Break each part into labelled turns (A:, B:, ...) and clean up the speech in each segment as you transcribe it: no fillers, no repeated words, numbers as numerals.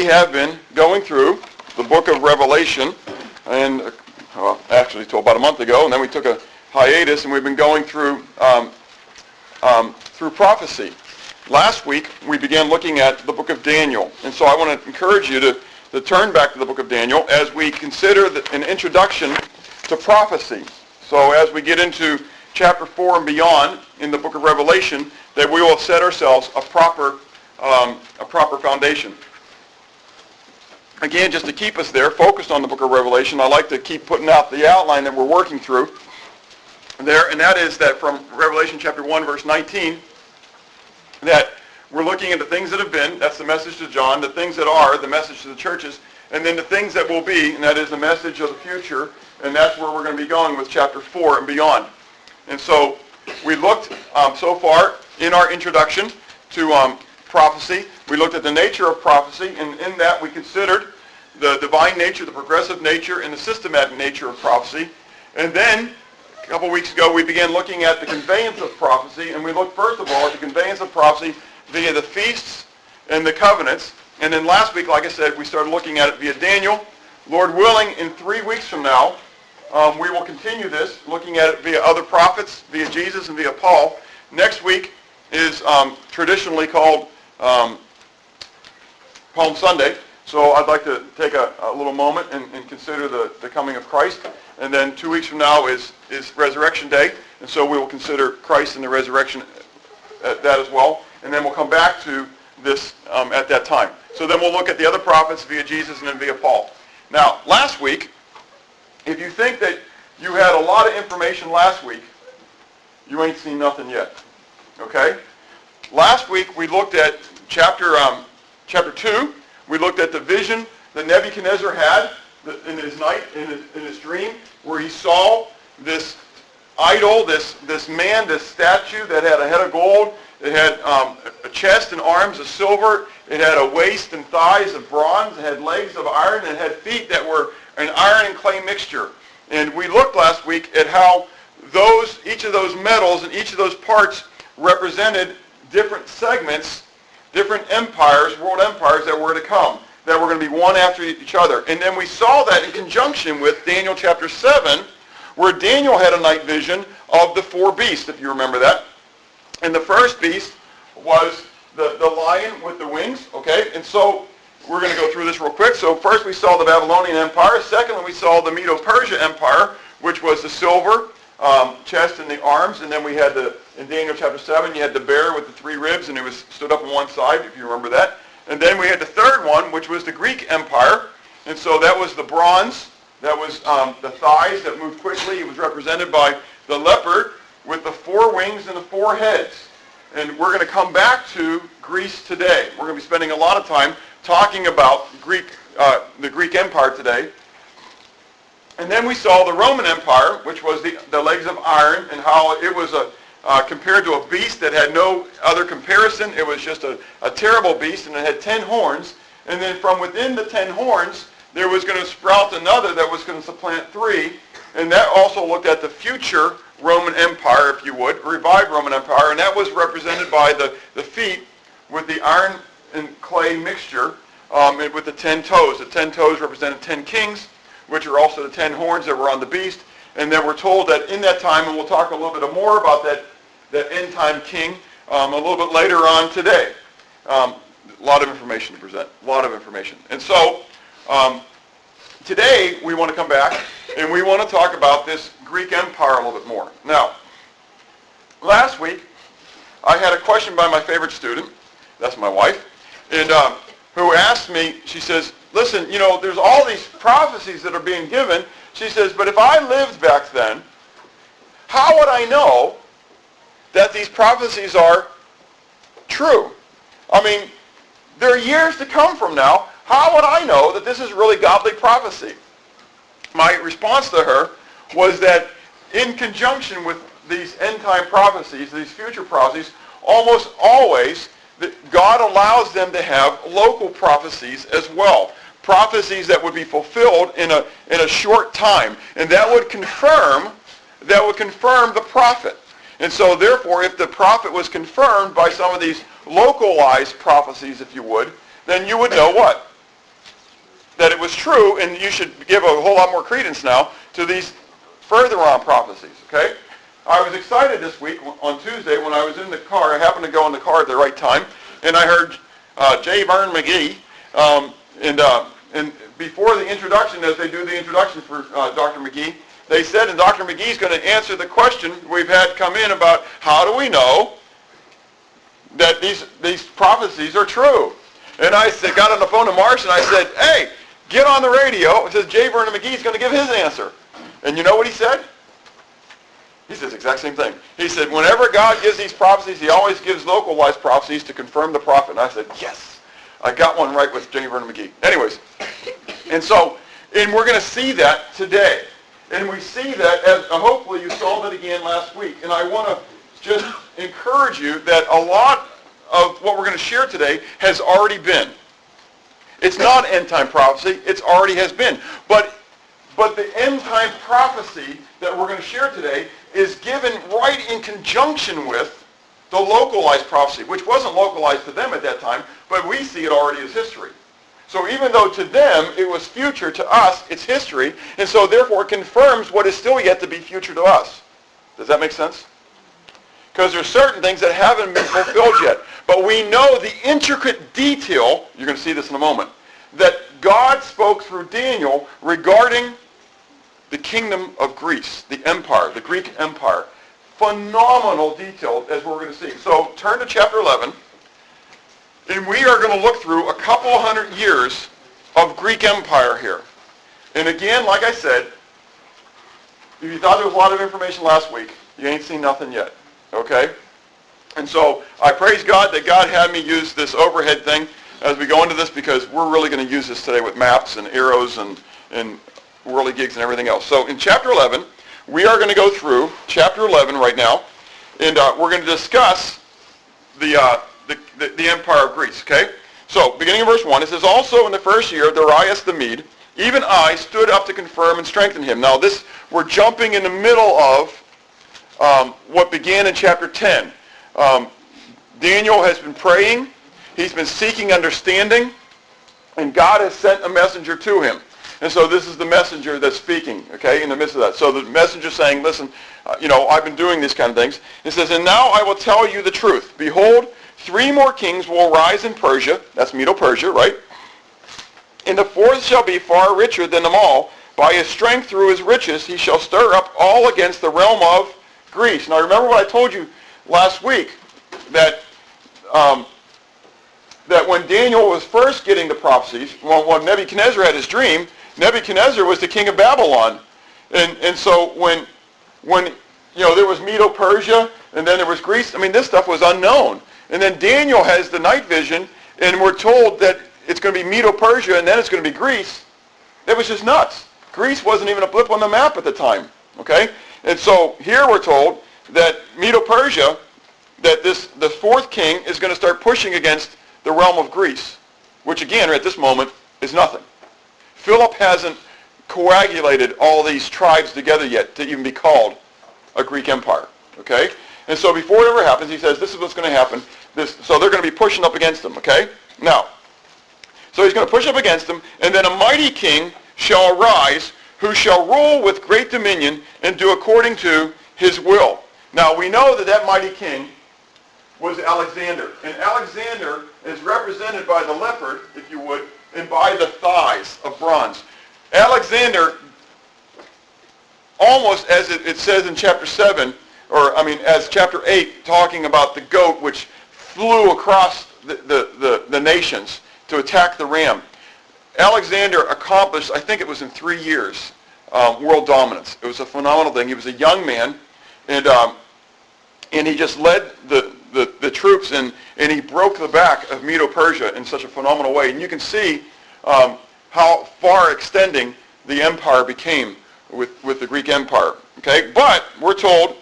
A: we have been going through the book of Revelation, and actually till about a month ago, and then we took a hiatus, and we've been going through prophecy. Last week, we began looking at the book of Daniel, and so I want to encourage you to turn back to the book of Daniel as we consider an introduction to prophecy. So as we get into chapter 4 and beyond in the book of Revelation, that we will set ourselves a proper foundation. Again, just to keep us there, focused on the book of Revelation, I like to keep putting out the outline that we're working through there, and that is that from Revelation chapter 1, verse 19, that we're looking at the things that have been, that's the message to John, the things that are, the message to the churches, and then the things that will be, and that is the message of the future, and that's where we're going to be going with chapter 4 and beyond. And so we looked so far in our introduction to prophecy. We looked at the nature of prophecy, and in that we considered the divine nature, the progressive nature, and the systematic nature of prophecy. And then, a couple weeks ago, we began looking at the conveyance of prophecy, and we looked first of all at the conveyance of prophecy via the feasts and the covenants. And then last week, like I said, we started looking at it via Daniel. Lord willing, in 3 weeks from now, we will continue this, looking at it via other prophets, via Jesus and via Paul. Next week is traditionally called Palm Sunday. So I'd like to take a little moment and consider the coming of Christ. And then 2 weeks from now is Resurrection Day. And so we will consider Christ and the resurrection at that as well. And then we'll come back to this at that time. So then we'll look at the other prophets via Jesus and then via Paul. Now, last week, if you think that you had a lot of information last week, you ain't seen nothing yet. Okay? Last week we looked at chapter 2. We looked at the vision that Nebuchadnezzar had in his night, in his dream, where he saw this idol, this man, this statue that had a head of gold. It had a chest and arms of silver. It had a waist and thighs of bronze. It had legs of iron. And it had feet that were an iron and clay mixture. And we looked last week at how each of those metals and each of those parts represented different segments, different empires, world empires that were to come, that were going to be one after each other. And then we saw that in conjunction with Daniel chapter 7, where Daniel had a night vision of the 4 beasts, if you remember that. And the first beast was the lion with the wings, okay? And so we're going to go through this real quick. So first we saw the Babylonian Empire. Secondly, we saw the Medo-Persia Empire, which was the silver chest and the arms. And then we had in Daniel chapter 7, you had the bear with the 3 ribs, and it was stood up on one side, if you remember that. And then we had the third one, which was the Greek Empire. And so that was the bronze. That was the thighs that moved quickly. It was represented by the leopard with the 4 wings and the 4 heads. And we're going to come back to Greece today. We're going to be spending a lot of time talking about the Greek Empire today. And then we saw the Roman Empire, which was the legs of iron, and how it was compared to a beast that had no other comparison. It was just a terrible beast, and it had 10 horns. And then from within the 10 horns, there was going to sprout another that was going to supplant 3. And that also looked at the future Roman Empire, if you would, revived Roman Empire. And that was represented by the feet with the iron and clay mixture, and with the 10 toes. The 10 toes represented 10 kings, which are also the 10 horns that were on the beast. And then we're told that in that time, and we'll talk a little bit more about that end-time king a little bit later on today. A lot of information to present, a lot of information. And so today we want to come back and we want to talk about this Greek Empire a little bit more. Now, last week I had a question by my favorite student, that's my wife, and who asked me, she says, listen, there's all these prophecies that are being given. She says, but if I lived back then, how would I know that these prophecies are true? I mean, there are years to come from now. How would I know that this is really godly prophecy? My response to her was that in conjunction with these end-time prophecies, these future prophecies, almost always God allows them to have local prophecies as well. Prophecies that would be fulfilled in a short time. And that would confirm the prophet. And so therefore, if the prophet was confirmed by some of these localized prophecies, if you would, then you would know what? that it was true, and you should give a whole lot more credence now to these further on prophecies, okay? I was excited this week on Tuesday when I was in the car. I happened to go in the car at the right time, and I heard J. Vernon McGee, and before the introduction, as they do the introduction for Dr. McGee, they said, and Dr. McGee's going to answer the question we've had come in about how do we know that these prophecies are true? And I got on the phone to Marsh and I said, hey, get on the radio. It says J. Vernon McGee's going to give his answer. And you know what he said? He says the exact same thing. He said, whenever God gives these prophecies, he always gives localized prophecies to confirm the prophet. And I said, yes, I got one right with J. Vernon McGee. Anyways, and we're going to see that today. And we see that, as hopefully you saw that again last week. And I want to just encourage you that a lot of what we're going to share today has already been. It's not end-time prophecy. It already has been. But the end-time prophecy that we're going to share today is given right in conjunction with the localized prophecy, which wasn't localized to them at that time, but we see it already as history. So even though to them it was future, to us it's history, and so therefore it confirms what is still yet to be future to us. Does that make sense? Because there's certain things that haven't been fulfilled yet. But we know the intricate detail, you're going to see this in a moment, that God spoke through Daniel regarding the kingdom of Greece, the empire, the Greek empire. Phenomenal detail as we're going to see. So turn to chapter 11, and we are going to look through a couple hundred years of Greek empire here. And again, like I said, if you thought there was a lot of information last week, you ain't seen nothing yet. Okay? And so I praise God that God had me use this overhead thing as we go into this, because we're really going to use this today with maps and arrows and whirligigs and everything else. So in chapter 11, we are going to go through chapter 11 right now, and we're going to discuss the empire of Greece. Okay? So beginning in verse 1, it says, also in the first year of Darius the Mede, even I stood up to confirm and strengthen him. Now this, we're jumping in the middle of what began in chapter 10. Daniel has been praying. He's been seeking understanding. And God has sent a messenger to him. And so this is the messenger that's speaking, okay, in the midst of that. So the messenger saying, listen, I've been doing these kind of things. It says, and now I will tell you the truth. Behold, 3 more kings will rise in Persia. That's Medo-Persia, right? And the fourth shall be far richer than them all. By his strength through his riches he shall stir up all against the realm of Greece. Now remember what I told you last week, that when Daniel was first getting the prophecies, when Nebuchadnezzar had his dream, Nebuchadnezzar was the king of Babylon. And so when there was Medo-Persia, and then there was Greece, this stuff was unknown. And then Daniel has the night vision, and we're told that it's going to be Medo-Persia, and then it's going to be Greece. It was just nuts. Greece wasn't even a blip on the map at the time. Okay? And so here we're told that Medo-Persia, that the fourth king is going to start pushing against the realm of Greece, which again, at this moment, is nothing. Philip hasn't coagulated all these tribes together yet to even be called a Greek empire. Okay? And so before it ever happens, he says, this is what's going to happen. So they're going to be pushing up against them. Okay? Now, so he's going to push up against them, and then a mighty king shall arise, who shall rule with great dominion and do according to his will. Now, we know that mighty king was Alexander. And Alexander is represented by the leopard, if you would, and by the thighs of bronze. Alexander, almost as it says in chapter 7, as chapter 8, talking about the goat which flew across the nations to attack the ram. Alexander accomplished, I think it was in 3 years, world dominance. It was a phenomenal thing. He was a young man, and he just led the troops, and he broke the back of Medo-Persia in such a phenomenal way. And you can see how far extending the empire became with the Greek empire. Okay, but we're told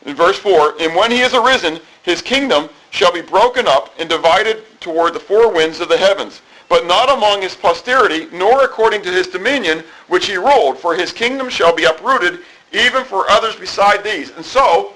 A: in verse 4, and when he is arisen, his kingdom shall be broken up and divided toward the 4 winds of the heavens, but not among his posterity, nor according to his dominion which he ruled, for his kingdom shall be uprooted, even for others beside these. And so,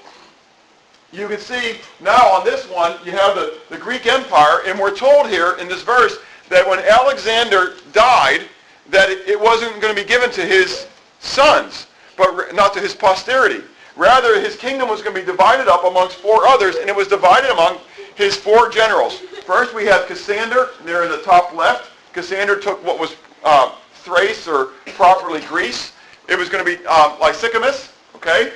A: you can see now on this one, you have the Greek Empire, and we're told here in this verse that when Alexander died, that it wasn't going to be given to his sons, but not to his posterity. Rather, his kingdom was going to be divided up amongst 4 others, and it was divided among his 4 generals. First, we have Cassander there in the top left. Cassander took what was Thrace, or properly Greece. It was going to be Lysicamus, okay,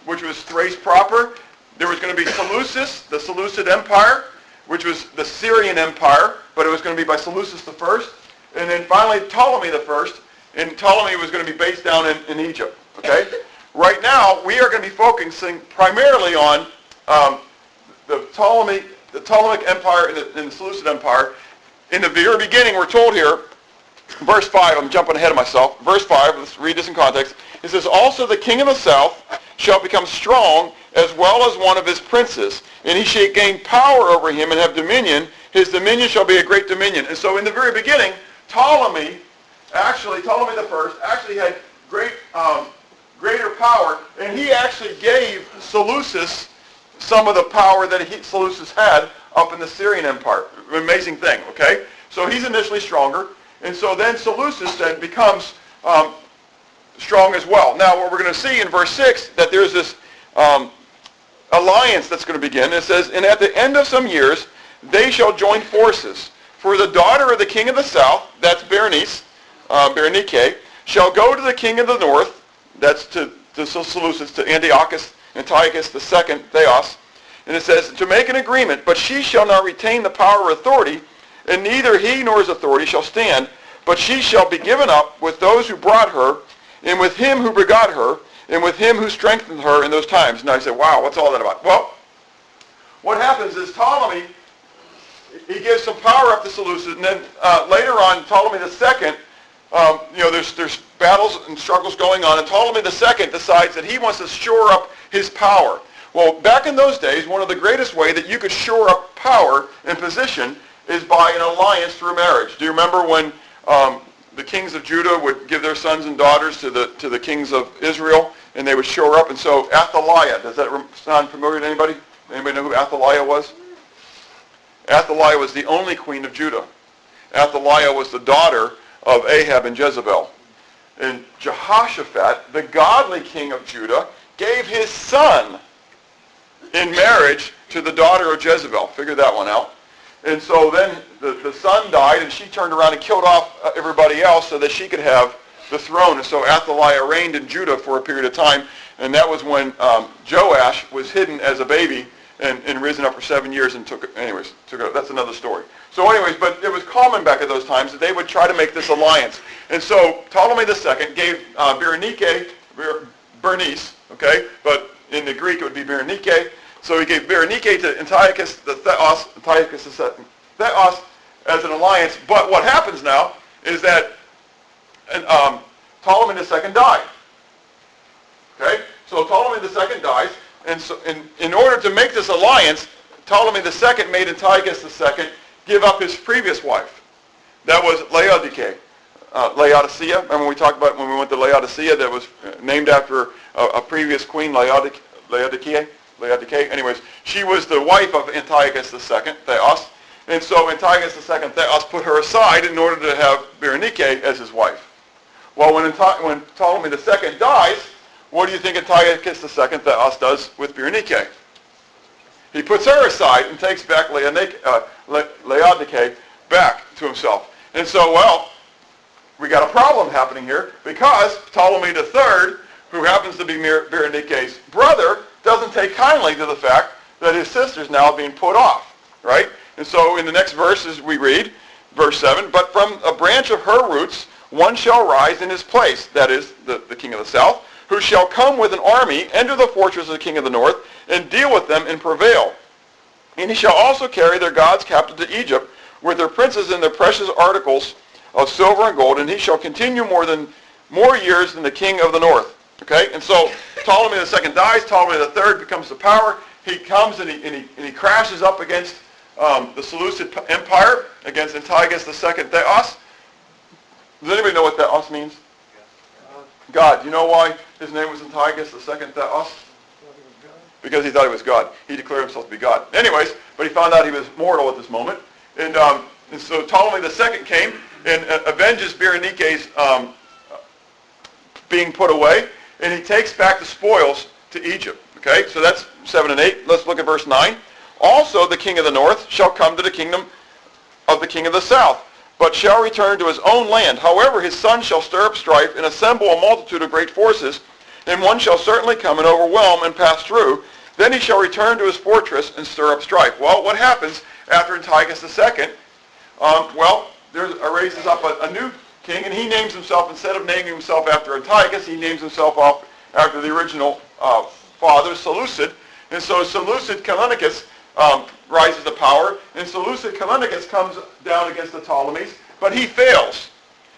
A: which was Thrace proper. There was going to be Seleucus, the Seleucid Empire, which was the Syrian Empire, but it was going to be by Seleucus I. And then finally Ptolemy I, and Ptolemy was going to be based down in Egypt, okay? Right now, we are going to be focusing primarily on the Ptolemaic Empire and the Seleucid Empire. In the very beginning, we're told here, verse 5, I'm jumping ahead of myself. Verse 5, let's read this in context. It says, also the king of the south shall become strong as well as one of his princes, and he shall gain power over him and have dominion. His dominion shall be a great dominion. And so in the very beginning, Ptolemy the first, actually had greater power, and he actually gave Seleucus some of the power that Seleucus had up in the Syrian Empire. Amazing thing, okay? So he's initially stronger, and so then Seleucus then becomes strong as well. Now what we're going to see in verse 6, that there's this alliance that's going to begin. It says, and at the end of some years, they shall join forces. For the daughter of the king of the south, that's Berenice, shall go to the king of the north, that's to Seleucus, to Antiochus II, Theos. And it says, to make an agreement, but she shall not retain the power or authority, and neither he nor his authority shall stand, but she shall be given up with those who brought her, and with him who begot her, and with him who strengthened her in those times. And I say, wow, what's all that about? Well, what happens is Ptolemy, he gives some power up to Seleucus, and then later on, Ptolemy II, there's battles and struggles going on, and Ptolemy II decides that he wants to shore up his power. Well, back in those days, one of the greatest ways that you could shore up power and position is by an alliance through marriage. Do you remember when the kings of Judah would give their sons and daughters to the kings of Israel, and they would shore up? And so Athaliah, does that sound familiar to anybody? Anybody know who Athaliah was? Athaliah was the only queen of Judah. Athaliah was the daughter of Ahab and Jezebel. And Jehoshaphat, the godly king of Judah, gave his son in marriage to the daughter of Jezebel. Figure that one out. And so then the son died, and she turned around and killed off everybody else so that she could have the throne. And so Athaliah reigned in Judah for a period of time, and that was when Joash was hidden as a baby and risen up for 7 years and took it. That's another story. So anyways, but it was common back at those times that they would try to make this alliance. And so Ptolemy II gave Berenice, okay, but in the Greek it would be Berenike. So he gave Berenike to Antiochus the Theos, as an alliance. But what happens now is that Ptolemy II died. Okay, so Ptolemy II dies, and so in order to make this alliance, Ptolemy II made Antiochus II give up his previous wife. That was Laodicea. Remember we talked about when we went to Laodicea, that was named after a previous queen, Laodicea. Anyways, she was the wife of Antiochus II, Theos. And so Antiochus II, Theos, put her aside in order to have Berenike as his wife. Well, when Ptolemy II dies, what do you think Antiochus II, Theos, does with Berenike? He puts her aside and takes back Laodicea back to himself. And so, well, we got a problem happening here because Ptolemy III, who happens to be Berenike's brother, doesn't take kindly to the fact that his sister's now being put off, right? And so in the next verses we read, verse 7, but from a branch of her roots one shall rise in his place, that is, the king of the south, who shall come with an army, enter the fortress of the king of the north, and deal with them and prevail. And he shall also carry their gods captive to Egypt, with their princes and their precious articles of silver and gold, and he shall continue more years than the king of the north. Okay, and so Ptolemy II dies. Ptolemy III becomes the power. He comes and he crashes up against the Seleucid Empire, against Antiochus II, Theos. Does anybody know what Theos means? God. Do you know why his name was Antiochus II, Theos? Because he thought he was God. He declared himself to be God. Anyways, but he found out he was mortal at this moment. And so Ptolemy II came, and avenges Berenike's being put away, and he takes back the spoils to Egypt. Okay, so that's 7 and 8. Let's look at verse 9. Also the king of the north shall come to the kingdom of the king of the south, but shall return to his own land. However, his son shall stir up strife and assemble a multitude of great forces, and one shall certainly come and overwhelm and pass through. Then he shall return to his fortress and stir up strife. Well, what happens after Antiochus II? There raises up a new king, and he names himself, instead of naming himself after Antiochus, he names himself after the original father, Seleucid. And so Seleucid Callinicus rises to power, and Seleucid Callinicus comes down against the Ptolemies, but he fails.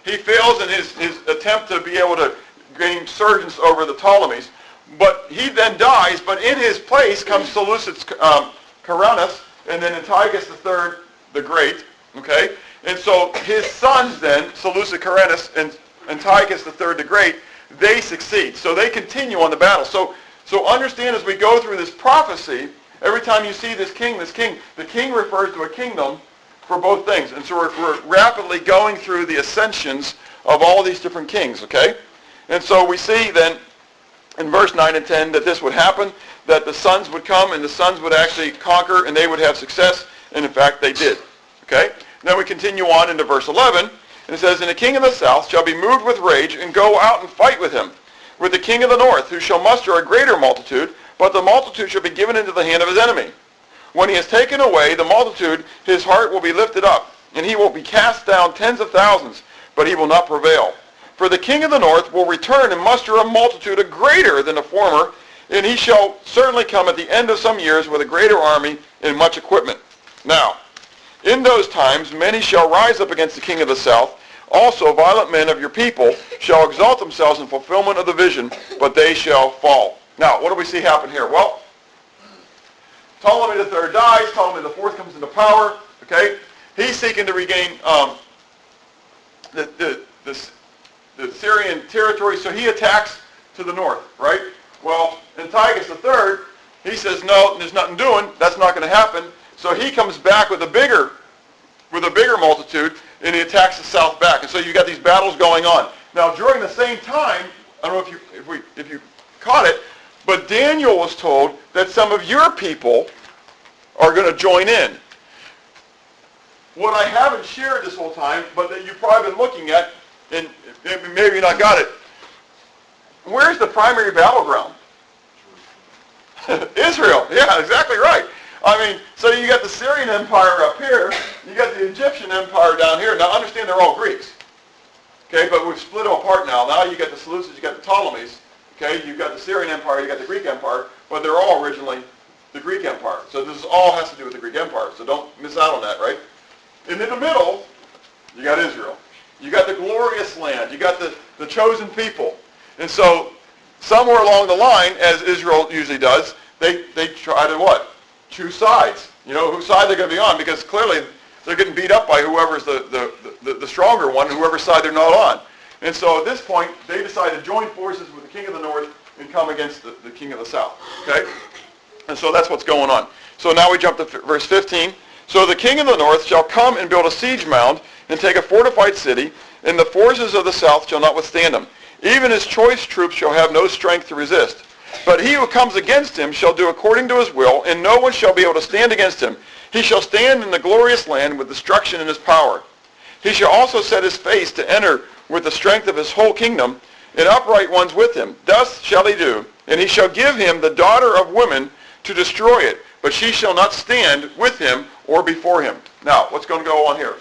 A: He fails in his attempt to be able to gain surgence over the Ptolemies. But he then dies, but in his place comes Seleucid Caranus, and then Antiochus III the Great, okay? And so his sons then, Seleucid Caranus and Antiochus III the Great, they succeed. So they continue on the battle. So understand, as we go through this prophecy, every time you see this king, the king refers to a kingdom for both things. And so we're rapidly going through the ascensions of all these different kings, okay? And so we see then in verse 9 and 10 that this would happen, that the sons would come and the sons would actually conquer and they would have success, and in fact they did. Okay? Then we continue on into verse 11, and it says, "And the king of the south shall be moved with rage and go out and fight with him, with the king of the north, who shall muster a greater multitude, but the multitude shall be given into the hand of his enemy. When he has taken away the multitude, his heart will be lifted up, and he will be cast down tens of thousands, but he will not prevail. For the king of the north will return and muster a multitude greater than the former, and he shall certainly come at the end of some years with a greater army and much equipment. Now, in those times many shall rise up against the king of the south. Also violent men of your people shall exalt themselves in fulfillment of the vision, but they shall fall." Now, what do we see happen here? Well, Ptolemy III dies. Ptolemy IV comes into power. Okay, he's seeking to regain the Syrian territory, so he attacks to the north, right? Well, Antiochus III, he says, no, there's nothing doing. That's not going to happen. So he comes back with a bigger multitude, and he attacks the south back. And so you got these battles going on. Now, during the same time, I don't know if you caught it, but Daniel was told that some of your people are going to join in. What I haven't shared this whole time, but that you've probably been looking at, and maybe you not got it, where's the primary battleground? Israel. Yeah, exactly right. I mean, so you got the Syrian Empire up here, you got the Egyptian Empire down here. Now understand they're all Greeks. Okay, but we've split them apart now. Now you got the Seleucids, you got the Ptolemies. Okay, you've got the Syrian Empire, you got the Greek Empire, but they're all originally the Greek Empire. So this all has to do with the Greek Empire. So don't miss out on that, right? And in the middle, you got Israel. You got the glorious land. You got the chosen people. And so somewhere along the line, as Israel usually does, they try to what? Choose sides. You know, whose side they're going to be on, because clearly they're getting beat up by whoever's the stronger one, whoever's side they're not on. And so at this point, they decide to join forces with the king of the north and come against the king of the south. Okay? And so that's what's going on. So now we jump to verse 15. "So the king of the north shall come and build a siege mound and take a fortified city, and the forces of the south shall not withstand him. Even his choice troops shall have no strength to resist. But he who comes against him shall do according to his will, and no one shall be able to stand against him. He shall stand in the glorious land with destruction in his power. He shall also set his face to enter with the strength of his whole kingdom, and upright ones with him. Thus shall he do, and he shall give him the daughter of women to destroy it, but she shall not stand with him or before him." Now, what's going to go on here?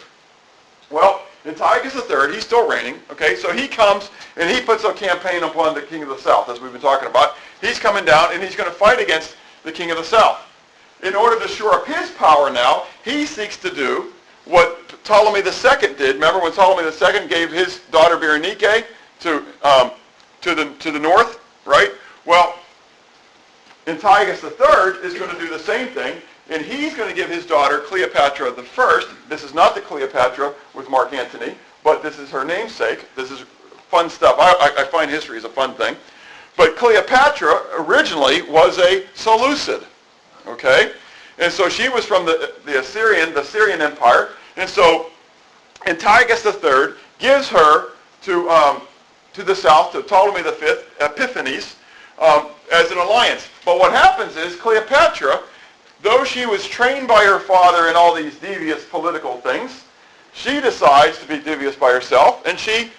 A: Well, Antiochus III, he's still reigning, okay? So he comes and he puts a campaign upon the king of the south, as we've been talking about. He's coming down and he's going to fight against the king of the south. In order to shore up his power now, he seeks to do what Ptolemy II did. Remember when Ptolemy II gave his daughter Berenike to the north, right? Well, Antiochus III is going to do the same thing, and he's going to give his daughter Cleopatra the First. This is not the Cleopatra with Mark Antony, but this is her namesake. This is fun stuff. I find history is a fun thing. But Cleopatra originally was a Seleucid, okay? And so she was from the Syrian Empire, and so Antiochus III gives her to the south, to Ptolemy V, Epiphanes, as an alliance. But what happens is Cleopatra, though she was trained by her father in all these devious political things, she decides to be devious by herself, and she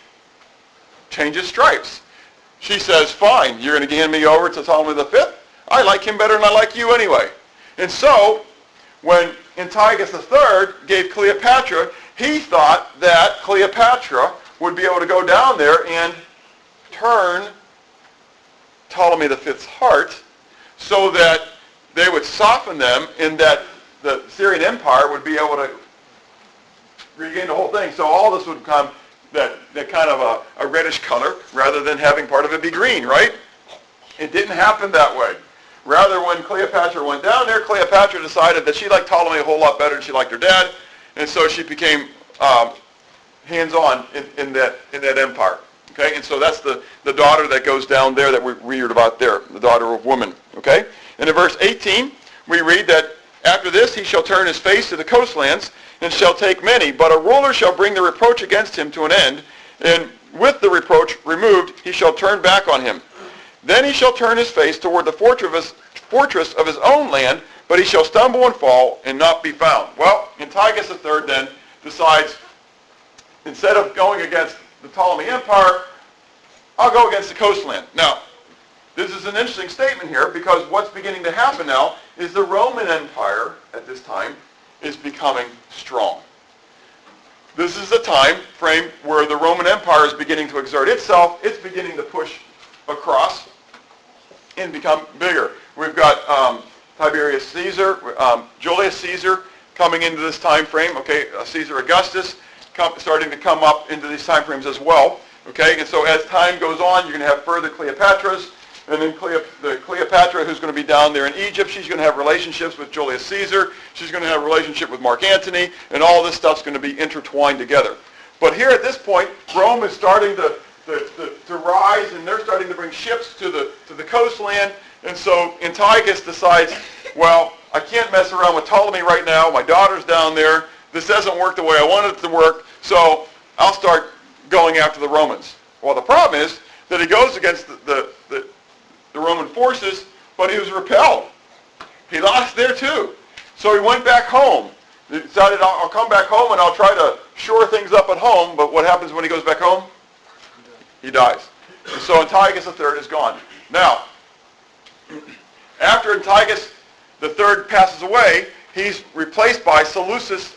A: changes stripes. She says, fine, you're going to hand me over to Ptolemy V? I like him better than I like you anyway. And so, when Antiochus III gave Cleopatra, he thought that Cleopatra would be able to go down there and turn Ptolemy V's heart so that they would soften them and that the Syrian Empire would be able to regain the whole thing. So all this would become that kind of a reddish color rather than having part of it be green, right? It didn't happen that way. Rather, when Cleopatra went down there, Cleopatra decided that she liked Ptolemy a whole lot better than she liked her dad, and so she became hands-on in that empire. Okay, and so that's the daughter that goes down there that we read about there, the daughter of woman. Okay, and in verse 18 we read that after this he shall turn his face to the coastlands and shall take many, but a ruler shall bring the reproach against him to an end, and with the reproach removed he shall turn back on him. Then he shall turn his face toward the fortress of his own land, but he shall stumble and fall and not be found. Well, Antiochus III then decides, instead of going against the Ptolemy Empire, I'll go against the coastland. Now, this is an interesting statement here because what's beginning to happen now is the Roman Empire at this time is becoming strong. This is a time frame where the Roman Empire is beginning to exert itself. It's beginning to push across and become bigger. We've got Tiberius Caesar, Julius Caesar coming into this time frame. Okay, Caesar Augustus starting to come up into these time frames as well. Okay, and so as time goes on, you're going to have further Cleopatras, and then the Cleopatra who's going to be down there in Egypt, she's going to have relationships with Julius Caesar. She's going to have a relationship with Mark Antony, and all this stuff's going to be intertwined together. But here at this point, Rome is starting to rise, and they're starting to bring ships to the coastland. And so Antiochus decides, well, I can't mess around with Ptolemy right now. My daughter's down there. This doesn't work the way I wanted it to work, so I'll start going after the Romans. Well, the problem is that he goes against the Roman forces, but he was repelled. He lost there too. So he went back home. He decided, I'll come back home and I'll try to shore things up at home, but what happens when he goes back home? He dies. And so Antiochus III is gone. Now, after Antiochus III passes away, he's replaced by Seleucus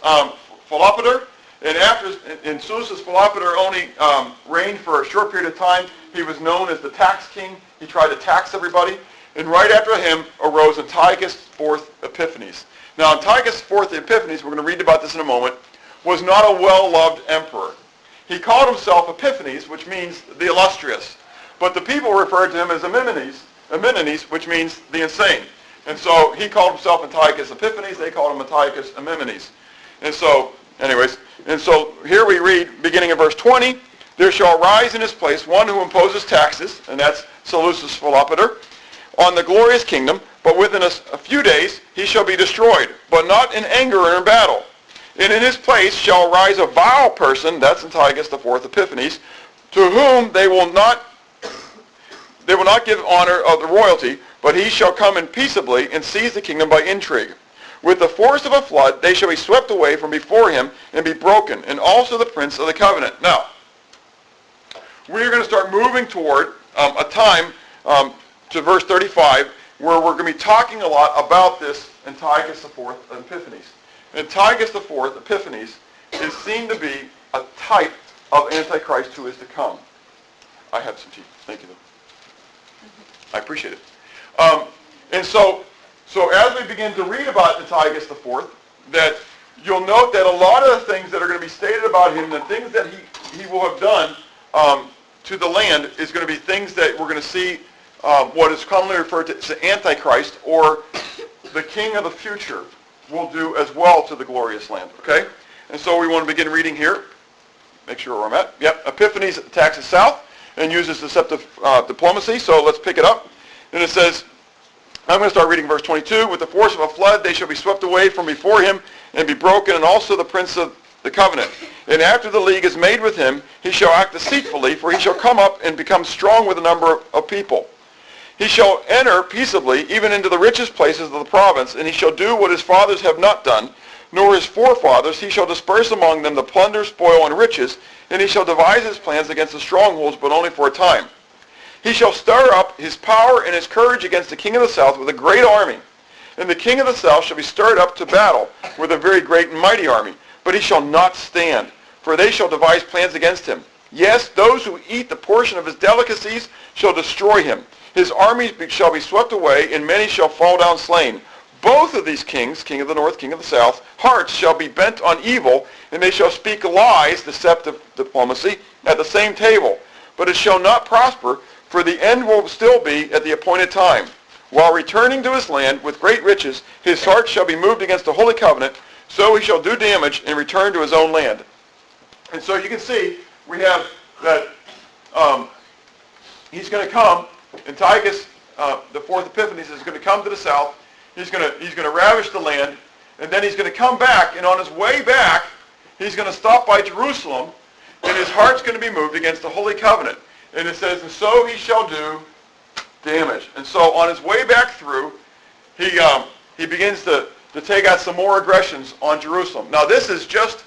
A: Philopator, and Seleucus Philopator only reigned for a short period of time. He was known as the tax king. He tried to tax everybody. And right after him arose Antiochus IV Epiphanes. Now, Antiochus IV Epiphanes, we're going to read about this in a moment, was not a well-loved emperor. He called himself Epiphanes, which means the illustrious. But the people referred to him as Epimenides, which means the insane. And so he called himself Antiochus Epiphanes. They called him Antiochus Epimenides. And so, anyways, and so here we read, beginning of verse 20, there shall rise in his place one who imposes taxes, and that's Seleucus Philopator, on the glorious kingdom, but within a few days he shall be destroyed, but not in anger or in battle. And in his place shall rise a vile person, that's Antiochus IV Epiphanes, to whom they will not give honor of the royalty, but he shall come in peaceably and seize the kingdom by intrigue. With the force of a flood they shall be swept away from before him and be broken, and also the prince of the covenant. Now, we are going to start moving toward a time to verse 35 where we're going to be talking a lot about this Antiochus IV Epiphanes. Antiochus IV Epiphanes is seen to be a type of Antichrist who is to come. I have some tea. Thank you, though. I appreciate it. And so as we begin to read about Antiochus IV, that you'll note that a lot of the things that are going to be stated about him, the things that he will have done to the land, is going to be things that we're going to see what is commonly referred to as the Antichrist, or the king of the future, will do as well to the glorious land. Okay? And so we want to begin reading here. Make sure where I'm at. Yep. Epiphanes attacks the south and uses deceptive diplomacy. So let's pick it up. And it says, I'm going to start reading verse 22. With the force of a flood they shall be swept away from before him and be broken, and also the prince of the covenant. And after the league is made with him, he shall act deceitfully, for he shall come up and become strong with a number of people. He shall enter peaceably even into the richest places of the province, and he shall do what his fathers have not done, nor his forefathers. He shall disperse among them the plunder, spoil, and riches, and he shall devise his plans against the strongholds, but only for a time. He shall stir up his power and his courage against the king of the south with a great army. And the king of the south shall be stirred up to battle with a very great and mighty army. But he shall not stand, for they shall devise plans against him. Yes, those who eat the portion of his delicacies shall destroy him. His armies shall be swept away, and many shall fall down slain. Both of these kings, king of the north, king of the south, hearts shall be bent on evil, and they shall speak lies, deceptive diplomacy, at the same table. But it shall not prosper, for the end will still be at the appointed time. While returning to his land with great riches, his heart shall be moved against the holy covenant, so he shall do damage and return to his own land. And so you can see, we have that he's going to come, Antiochus, the fourth Epiphanes, is going to come to the south. He's going to ravish the land, and then he's going to come back, and on his way back, he's going to stop by Jerusalem, and his heart's going to be moved against the holy covenant. And it says, and so he shall do damage. And so on his way back through, he begins to take out some more aggressions on Jerusalem. Now this is just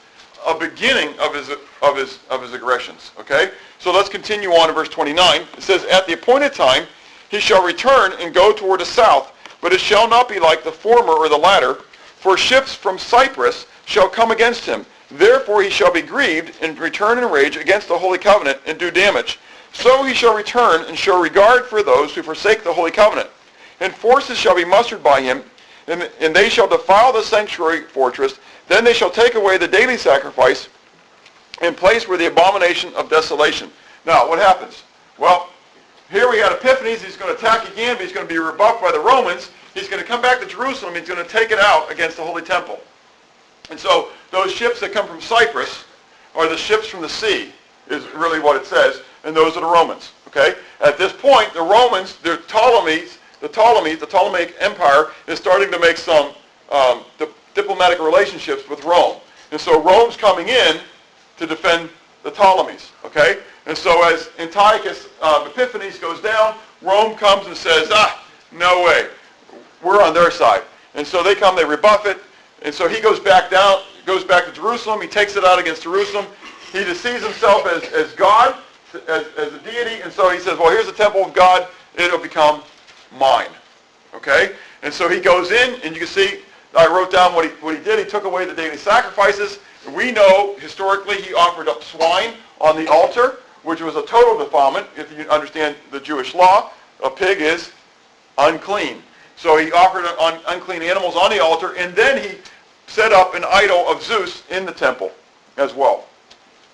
A: a beginning of his aggressions. Okay? So let's continue on in verse 29. It says, at the appointed time he shall return and go toward the south, but it shall not be like the former or the latter, for ships from Cyprus shall come against him. Therefore he shall be grieved and return in rage against the holy covenant and do damage. So he shall return and show regard for those who forsake the holy covenant. And forces shall be mustered by him, and they shall defile the sanctuary fortress. Then they shall take away the daily sacrifice and place where the abomination of desolation. Now, what happens? Well, here we got Epiphanes. He's going to attack again, but he's going to be rebuffed by the Romans. He's going to come back to Jerusalem. He's going to take it out against the holy temple. And so those ships that come from Cyprus are the ships from the sea, is really what it says. And those are the Romans. Okay? At this point, the Romans, the Ptolemaic Empire is starting to make some diplomatic relationships with Rome. And so Rome's coming in to defend the Ptolemies. Okay? And so as Antiochus Epiphanes goes down, Rome comes and says, no way. We're on their side. And so they come, they rebuff it. And so he goes back down, goes back to Jerusalem. He takes it out against Jerusalem. He just sees himself as God, as a deity, and so he says, well, here's the temple of God, it'll become mine. Okay? And so he goes in, and you can see, I wrote down what he did. He took away the daily sacrifices. We know, historically, he offered up swine on the altar, which was a total defilement. If you understand the Jewish law, a pig is unclean. So he offered unclean animals on the altar, and then he set up an idol of Zeus in the temple as well.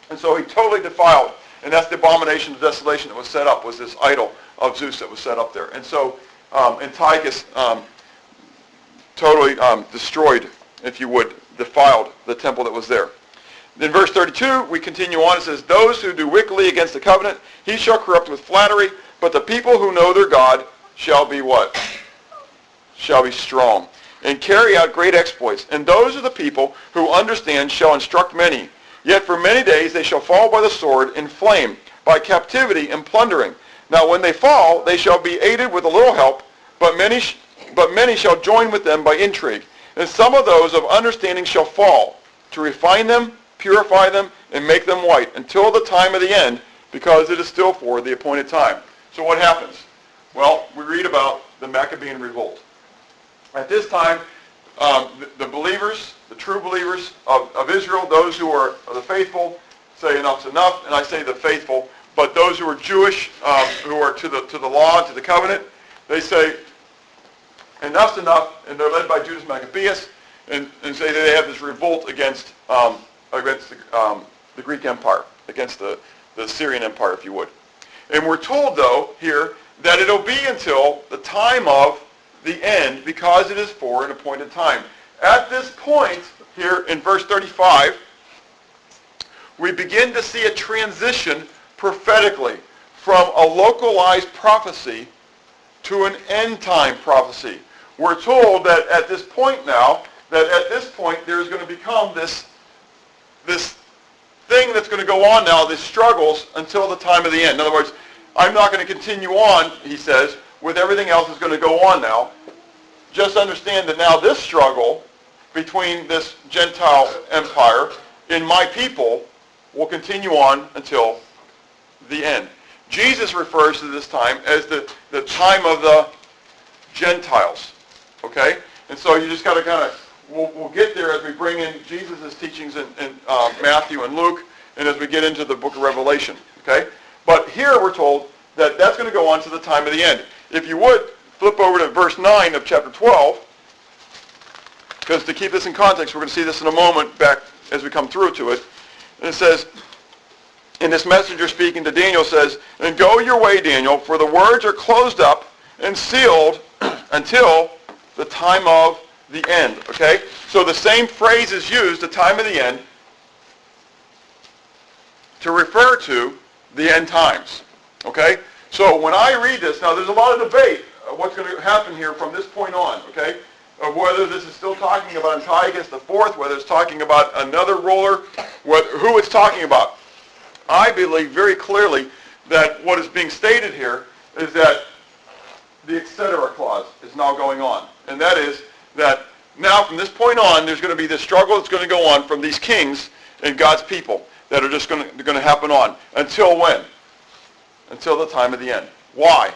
A: And so he totally defiled. And that's the abomination of desolation that was set up, was this idol of Zeus that was set up there. And so Antiochus totally destroyed, if you would, defiled the temple that was there. In verse 32, we continue on. It says, those who do wickedly against the covenant, he shall corrupt with flattery, but the people who know their God shall be what? Shall be strong, and carry out great exploits. And those are the people who understand shall instruct many. Yet for many days they shall fall by the sword in flame, by captivity and plundering. Now when they fall, they shall be aided with a little help, but many shall join with them by intrigue. And some of those of understanding shall fall, to refine them, purify them, and make them white, until the time of the end, because it is still for the appointed time. So what happens? Well, we read about the Maccabean revolt. At this time, the believers, the true believers of Israel, those who are the faithful, say enough's enough, and I say the faithful, but those who are Jewish, who are to the law, to the covenant, they say enough's enough, and they're led by Judas Maccabeus, and say that they have this revolt against the Greek Empire, against the Syrian Empire, if you would. And we're told, though, here, that it'll be until the time of the end, because it is for an appointed time. At this point, here in verse 35, we begin to see a transition prophetically from a localized prophecy to an end-time prophecy. We're told that at this point now, there's going to become this this thing that's going to go on now, these struggles, until the time of the end. In other words, I'm not going to continue on, he says, with everything else that's going to go on now. Just understand that now this struggle between this Gentile empire and my people will continue on until the end. Jesus refers to this time as the time of the Gentiles. Okay? And so you just got to kind of, we'll get there as we bring in Jesus' teachings in Matthew and Luke, and as we get into the book of Revelation. Okay? But here we're told that that's going to go on to the time of the end. If you would, flip over to verse 9 of chapter 12, because to keep this in context, we're going to see this in a moment back as we come through to it. And it says, and this messenger speaking to Daniel says, "And go your way, Daniel, for the words are closed up and sealed until the time of the end." Okay? So the same phrase is used, the time of the end, to refer to the end times. Okay? So when I read this, now there's a lot of debate what's going to happen here from this point on, okay? Of whether this is still talking about Antiochus the Fourth, whether it's talking about another ruler, who it's talking about. I believe very clearly that what is being stated here is that the etc. clause is now going on. And that is that now from this point on, there's going to be this struggle that's going to go on from these kings and God's people that are just going to happen on. Until when? Until the time of the end. Why?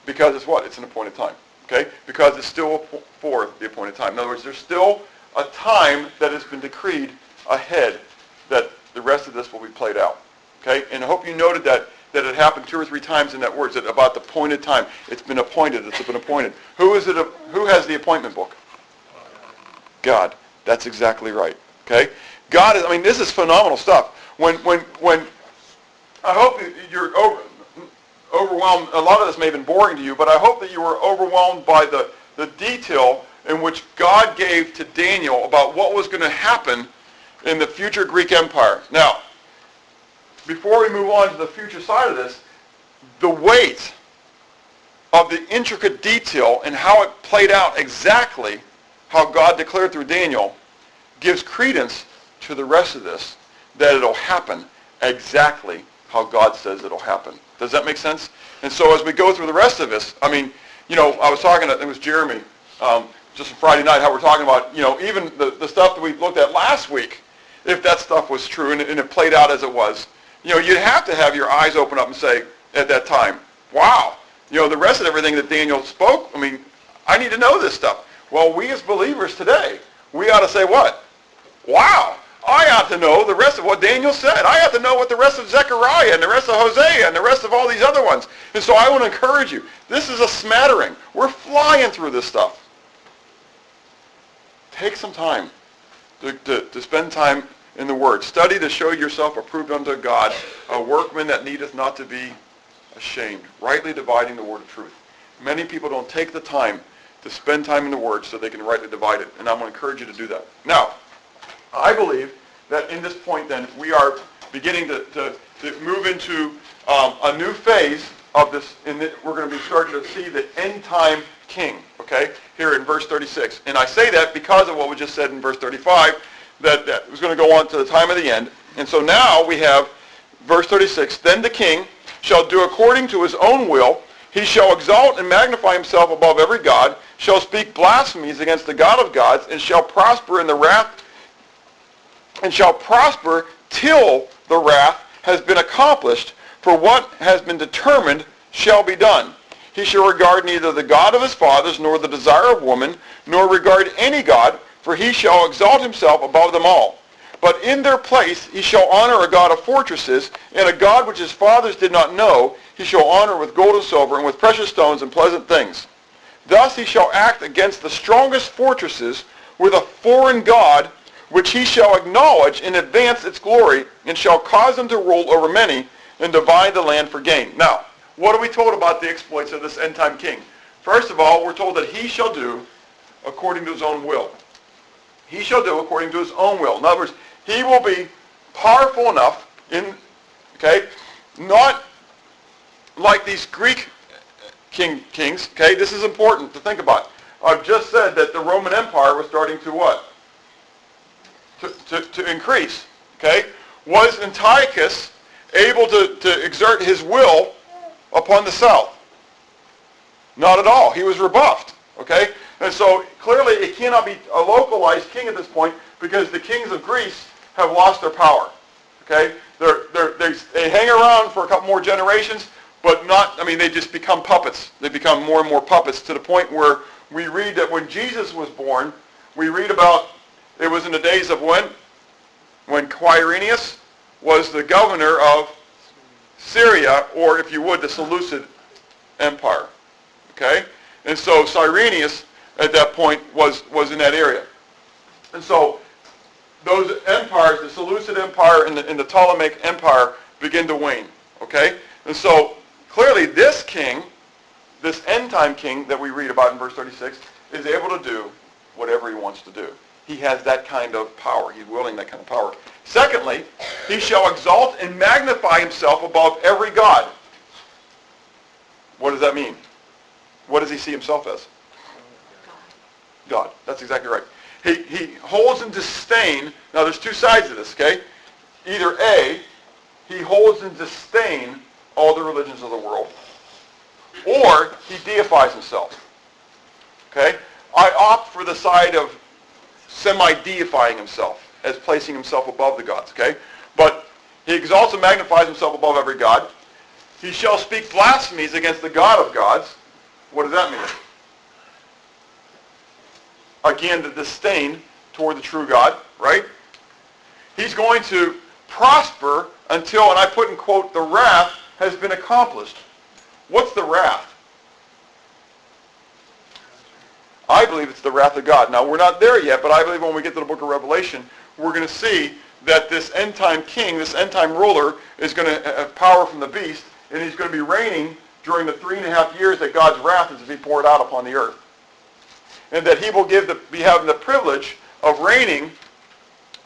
A: Because it's what? It's an appointed time. Okay? Because it's still for the appointed time. In other words, there's still a time that has been decreed ahead that the rest of this will be played out. Okay? And I hope you noted that it happened 2 or 3 times in that word, that about the appointed time. It's been appointed. It's been appointed. Who is it? Who has the appointment book? God. That's exactly right. Okay? God is, I mean, this is phenomenal stuff. When I hope you're overwhelmed. A lot of this may have been boring to you, but I hope that you were overwhelmed by the detail in which God gave to Daniel about what was going to happen in the future Greek Empire. Now, before we move on to the future side of this, the weight of the intricate detail and how it played out exactly how God declared through Daniel gives credence to the rest of this, that it'll happen exactly how God says it'll happen. Does that make sense? And so as we go through the rest of this, I mean, you know, I was talking to, it was Jeremy, just Friday night, how we're talking about, you know, even the stuff that we looked at last week, if that stuff was true and it played out as it was, you know, you'd have to have your eyes open up and say at that time, wow, you know, the rest of everything that Daniel spoke, I mean, I need to know this stuff. Well, we as believers today, we ought to say what? Wow, I ought to know the rest of what Daniel said. I ought to know what the rest of Zechariah and the rest of Hosea and the rest of all these other ones. And so I want to encourage you. This is a smattering. We're flying through this stuff. Take some time to spend time in the Word. Study to show yourself approved unto God, a workman that needeth not to be ashamed, rightly dividing the word of truth. Many people don't take the time to spend time in the Word so they can rightly divide it. And I'm going to encourage you to do that. Now, I believe that in this point then, we are beginning to move into a new phase of this, and we're going to be starting to see the end time king, okay, here in verse 36. And I say that because of what we just said in verse 35, that was going to go on to the time of the end. And so now we have verse 36, "Then the king shall do according to his own will. He shall exalt and magnify himself above every god, shall speak blasphemies against the God of gods, and shall prosper in the wrath, and shall prosper till the wrath has been accomplished, for what has been determined shall be done. He shall regard neither the God of his fathers, nor the desire of woman, nor regard any god, for he shall exalt himself above them all. But in their place he shall honor a god of fortresses, and a god which his fathers did not know, he shall honor with gold and silver, and with precious stones and pleasant things. Thus he shall act against the strongest fortresses with a foreign god, which he shall acknowledge and advance its glory, and shall cause them to rule over many, and divide the land for gain." Now, what are we told about the exploits of this end-time king? First of all, we're told that he shall do according to his own will. He shall do according to his own will. In other words, he will be powerful enough not like these Greek kings, okay? This is important to think about. I've just said that the Roman Empire was starting to what? to increase. Okay? Was Antiochus able to exert his will upon the south? Not at all. He was rebuffed. Okay? And so clearly it cannot be a localized king at this point because the kings of Greece have lost their power. Okay? They hang around for a couple more generations, but they just become puppets. They become more and more puppets to the point where we read that when Jesus was born, we read about, it was in the days of when? When Quirinius was the governor of Syria, or if you would, the Seleucid Empire. Okay? And so Cyrenius at that point was in that area. And so those empires, the Seleucid Empire and the Ptolemaic Empire, begin to wane. Okay? And so clearly this king, this end-time king that we read about in verse 36, is able to do whatever he wants to do. He has that kind of power. He's wielding that kind of power. Secondly, he shall exalt and magnify himself above every god. What does that mean? What does he see himself as? God. That's exactly right. He holds in disdain. Now there's two sides to this, okay? Either A, he holds in disdain all the religions of the world, or he deifies himself. Okay? I opt for the side of semi-deifying himself, as placing himself above the gods, okay? But he exalts and magnifies himself above every god. He shall speak blasphemies against the God of gods. What does that mean? Again, the disdain toward the true God, right? He's going to prosper until, and I put in quote, the wrath has been accomplished. What's the wrath? I believe it's the wrath of God. Now, we're not there yet, but I believe when we get to the book of Revelation, we're going to see that this end-time king, this end-time ruler, is going to have power from the beast, and he's going to be reigning during the 3.5 years that God's wrath is to be poured out upon the earth. And that he will be having the privilege of reigning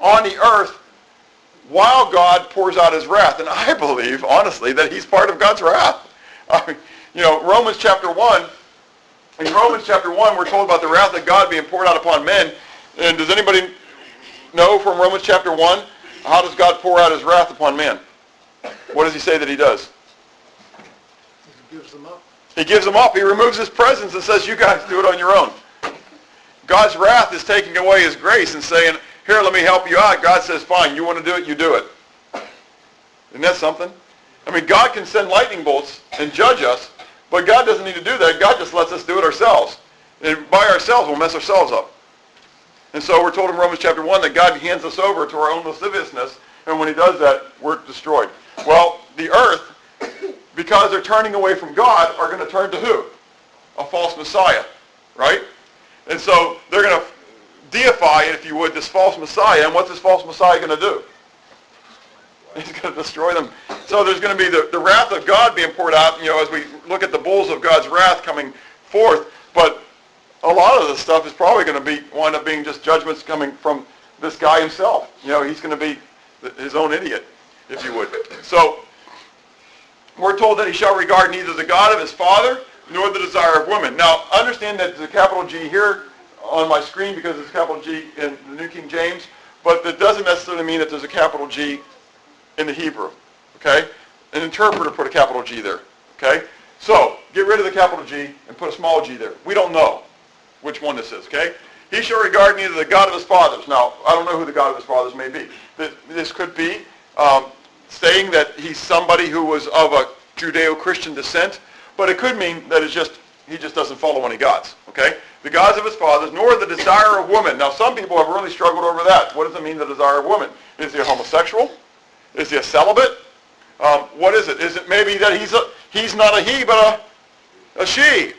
A: on the earth while God pours out his wrath. And I believe, honestly, that he's part of God's wrath. Romans chapter 1, in Romans chapter 1, we're told about the wrath of God being poured out upon men. And does anybody know from Romans chapter 1, how does God pour out his wrath upon man? What does he say that he does?
B: He gives them up.
A: He gives them up. He removes his presence and says, you guys do it on your own. God's wrath is taking away his grace and saying, here, let me help you out. God says, fine, you want to do it, you do it. Isn't that something? I mean, God can send lightning bolts and judge us, but God doesn't need to do that. God just lets us do it ourselves. And by ourselves, we'll mess ourselves up. And so we're told in Romans chapter 1 that God hands us over to our own lasciviousness, and when he does that, we're destroyed. Well, the earth, because they're turning away from God, are going to turn to who? A false Messiah, right? And so they're going to deify, if you would, this false Messiah. And what's this false Messiah going to do? He's going to destroy them. So there's going to be the wrath of God being poured out, as we look at the bowls of God's wrath coming forth. But a lot of this stuff is probably going to wind up being just judgments coming from this guy himself. He's going to be his own idiot, if you would. So we're told that he shall regard neither the God of his father nor the desire of women. Now, understand that there's a capital G here on my screen because it's capital G in the New King James, but that doesn't necessarily mean that there's a capital G in the Hebrew, okay? An interpreter put a capital G there, okay? So, get rid of the capital G and put a small g there. We don't know which one this is, okay? He shall regard neither the God of his fathers. Now, I don't know who the God of his fathers may be. This could be saying that he's somebody who was of a Judeo-Christian descent, but it could mean that he just doesn't follow any gods, okay? The gods of his fathers, nor the desire of women. Now, some people have really struggled over that. What does it mean, the desire of women? Is he a homosexual? Is he a celibate? What is it? Is it maybe that he's not a he, but a she?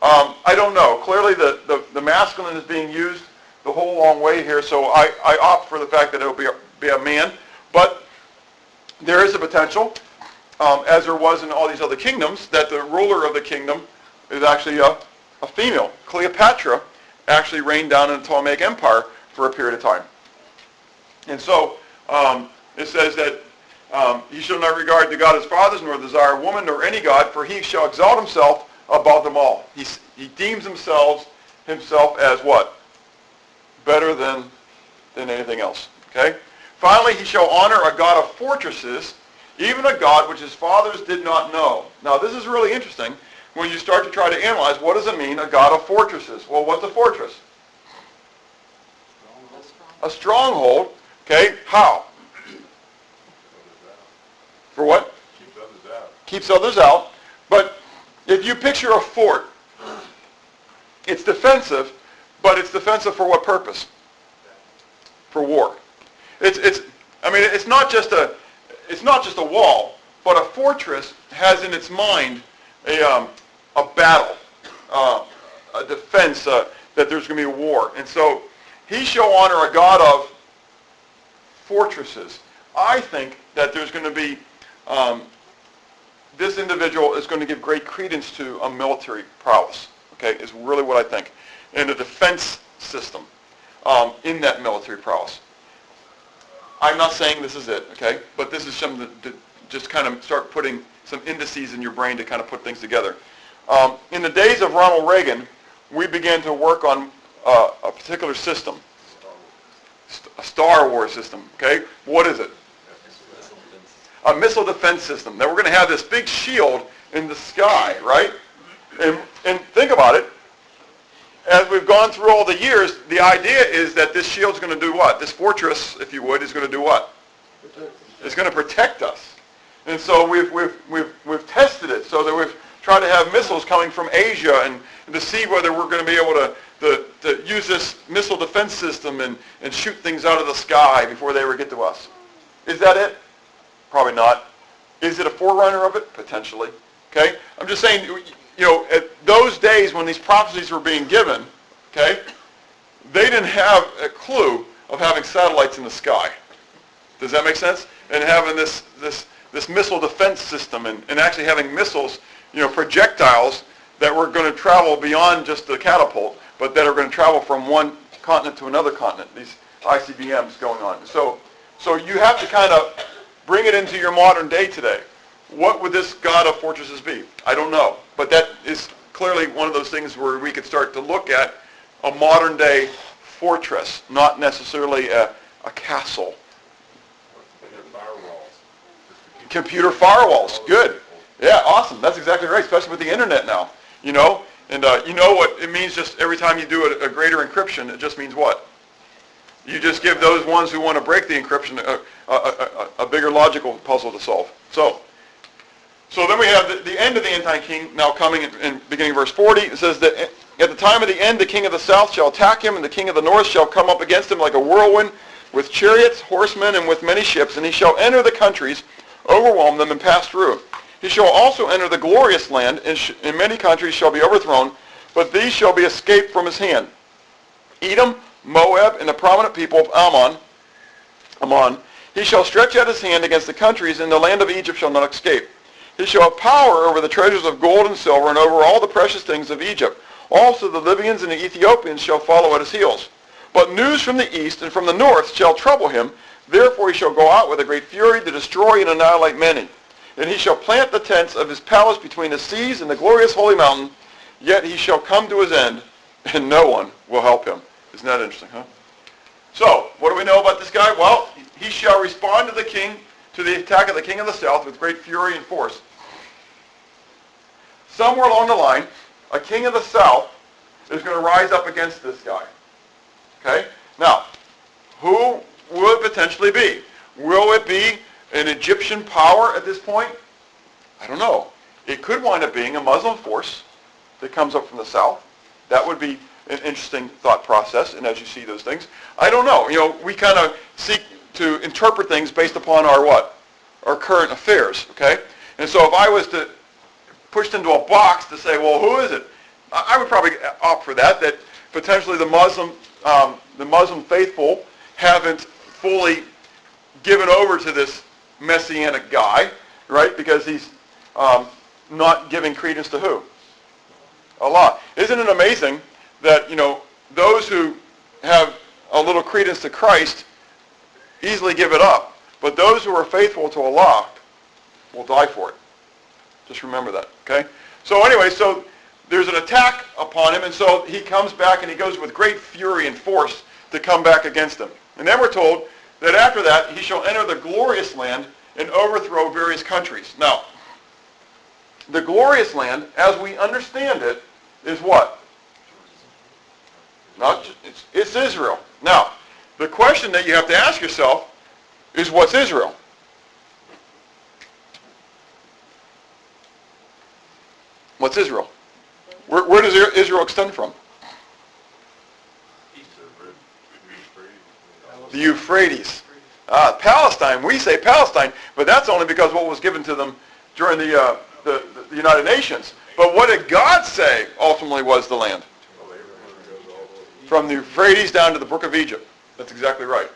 A: I don't know. Clearly, the masculine is being used the whole long way here, so I opt for the fact that it will be a man. But there is a potential, as there was in all these other kingdoms, that the ruler of the kingdom is actually a female. Cleopatra actually reigned down in the Ptolemaic Empire for a period of time. And so it says that he shall not regard the God of his fathers, nor the desire of woman, nor any God, for he shall exalt himself above them all. He deems himself as what? Better than anything else. Okay? Finally, he shall honor a God of fortresses, even a God which his fathers did not know. Now, this is really interesting when you start to try to analyze what does it mean, a God of fortresses? Well, what's a fortress? A stronghold. Okay? How? For what?
C: Keeps others out.
A: Keeps others out. But if you picture a fort, it's defensive, but it's defensive for what purpose? For war. It's not just a wall, but a fortress has in its mind a battle, a defense, that there's going to be a war. And so he shall honor a God of fortresses. I think that there's going to be, this individual is going to give great credence to a military prowess, okay, is really what I think, and a defense system in that military prowess. I'm not saying this is it, okay, but this is something to just kind of start putting some indices in your brain to kind of put things together. In the days of Ronald Reagan, we began to work on a particular system, a Star Wars system, okay? What is it? A missile defense system. Now we're going to have this big shield in the sky, right? And think about it. As we've gone through all the years, the idea is that this shield's going to do what? This fortress, if you would, is going to do what? It's going to protect us. And so we've tested it so that we've tried to have missiles coming from Asia and to see whether we're going to be able to use this missile defense system and shoot things out of the sky before they ever get to us. Is that it? Probably not. Is it a forerunner of it? Potentially. Okay? I'm just saying, at those days when these prophecies were being given, okay, they didn't have a clue of having satellites in the sky. Does that make sense? And having this missile defense system and actually having missiles, projectiles that were going to travel beyond just the catapult, but that are going to travel from one continent to another continent, these ICBMs going on. So you have to kind of bring it into your modern day today. What would this God of fortresses be? I don't know. But that is clearly one of those things where we could start to look at a modern day fortress, not necessarily a castle. Computer firewalls. Good. Yeah, awesome. That's exactly right, especially with the internet now. And you know what it means just every time you do a greater encryption, it just means what? You just give those ones who want to break the encryption a bigger logical puzzle to solve. So then we have the end of the end-time king now coming in beginning of verse 40. It says that at the time of the end, the king of the south shall attack him, and the king of the north shall come up against him like a whirlwind, with chariots, horsemen, and with many ships, and he shall enter the countries, overwhelm them, and pass through. He shall also enter the glorious land, and many countries shall be overthrown, but these shall be escaped from his hand. Edom, Moab, and the prominent people of Ammon, he shall stretch out his hand against the countries, and the land of Egypt shall not escape. He shall have power over the treasures of gold and silver, and over all the precious things of Egypt. Also the Libyans and the Ethiopians shall follow at his heels. But news from the east and from the north shall trouble him. Therefore he shall go out with a great fury to destroy and annihilate many. And he shall plant the tents of his palace between the seas and the glorious holy mountain. Yet he shall come to his end, and no one will help him. Isn't that interesting, huh? So, what do we know about this guy? Well, he shall respond to the attack of the king of the south with great fury and force. Somewhere along the line, a king of the south is going to rise up against this guy. Okay? Now, who will it potentially be? Will it be an Egyptian power at this point? I don't know. It could wind up being a Muslim force that comes up from the south. That would be an interesting thought process, and as you see those things. I don't know. We kind of seek to interpret things based upon our what? Our current affairs, okay? And so if I was to pushed into a box to say, well, who is it? I would probably opt for that potentially the Muslim faithful haven't fully given over to this messianic guy, right? Because he's not giving credence to who? Allah. Isn't it amazing that, those who have a little credence to Christ easily give it up, but those who are faithful to Allah will die for it. Just remember that, okay? So anyway, so there's an attack upon him, and so he comes back and he goes with great fury and force to come back against him. And then we're told that after that he shall enter the glorious land and overthrow various countries. Now, the glorious land, as we understand it, is what? It's Israel. Now, the question that you have to ask yourself is, what's Israel? What's Israel? Where does Israel extend from? The Euphrates. Palestine. We say Palestine, but that's only because what was given to them during the United Nations. But what did God say ultimately was the land? From the Euphrates down to the Brook of Egypt. That's exactly right.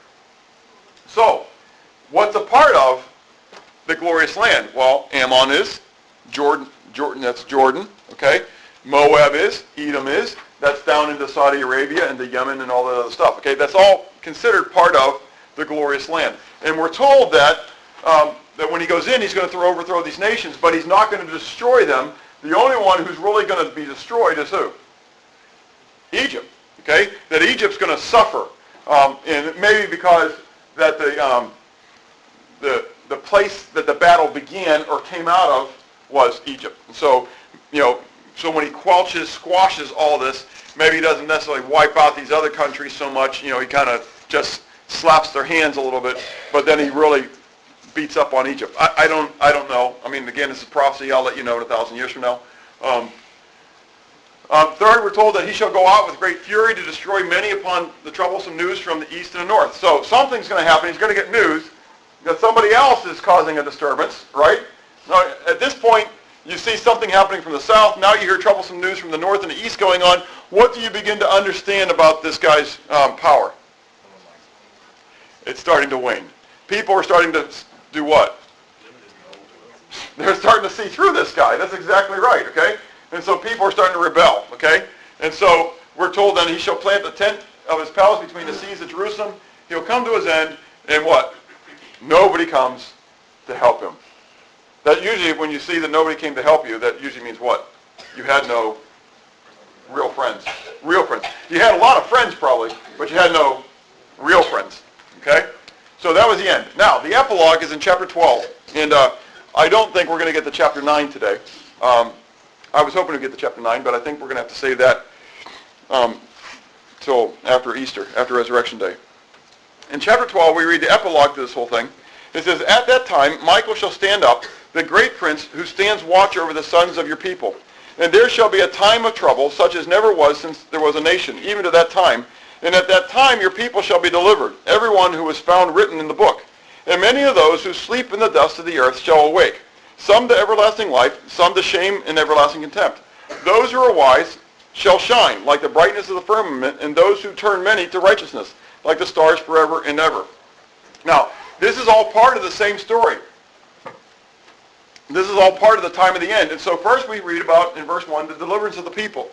A: So, what's a part of the glorious land? Well, Ammon is, Jordan, that's Jordan, okay? Moab is, Edom is, that's down into Saudi Arabia and the Yemen and all that other stuff, okay? That's all considered part of the glorious land. And we're told that that when he goes in, he's going to overthrow these nations, but he's not going to destroy them. The only one who's really going to be destroyed is who? Egypt, okay? That Egypt's going to suffer. And maybe because that the place that the battle began or came out of was Egypt. And so, so when he squashes all this, maybe he doesn't necessarily wipe out these other countries so much. He kind of just slaps their hands a little bit, but then he really beats up on Egypt. I don't know. I mean, again, this is prophecy. I'll let you know in 1,000 years from now. Third, we're told that he shall go out with great fury to destroy many upon the troublesome news from the east and the north. So something's going to happen. He's going to get news that somebody else is causing a disturbance, right? Now, at this point, you see something happening from the south. Now you hear troublesome news from the north and the east going on. What do you begin to understand about this guy's power? It's starting to wane. People are starting to do what? They're starting to see through this guy. That's exactly right, okay? And so people are starting to rebel, okay? And so we're told then he shall plant the tent of his palace between the seas of Jerusalem. He'll come to his end, and what? Nobody comes to help him. That usually, when you see that nobody came to help you, that usually means what? You had no real friends. Real friends. You had a lot of friends probably, but you had no real friends, okay? So that was the end. Now, the epilogue is in chapter 12, and I don't think we're going to get to chapter 9 today. I was hoping to get to chapter 9, but I think we're going to have to save that till after Easter, after Resurrection Day. In chapter 12, we read the epilogue to this whole thing. It says, "At that time Michael shall stand up, the great prince who stands watch over the sons of your people. And there shall be a time of trouble, such as never was since there was a nation, even to that time. And at that time your people shall be delivered, everyone who is found written in the book. And many of those who sleep in the dust of the earth shall awake, some to everlasting life, some to shame and everlasting contempt. Those who are wise shall shine like the brightness of the firmament, and those who turn many to righteousness, like the stars forever and ever." Now, this is all part of the same story. This is all part of the time of the end. And so first we read about, in verse 1, the deliverance of the people.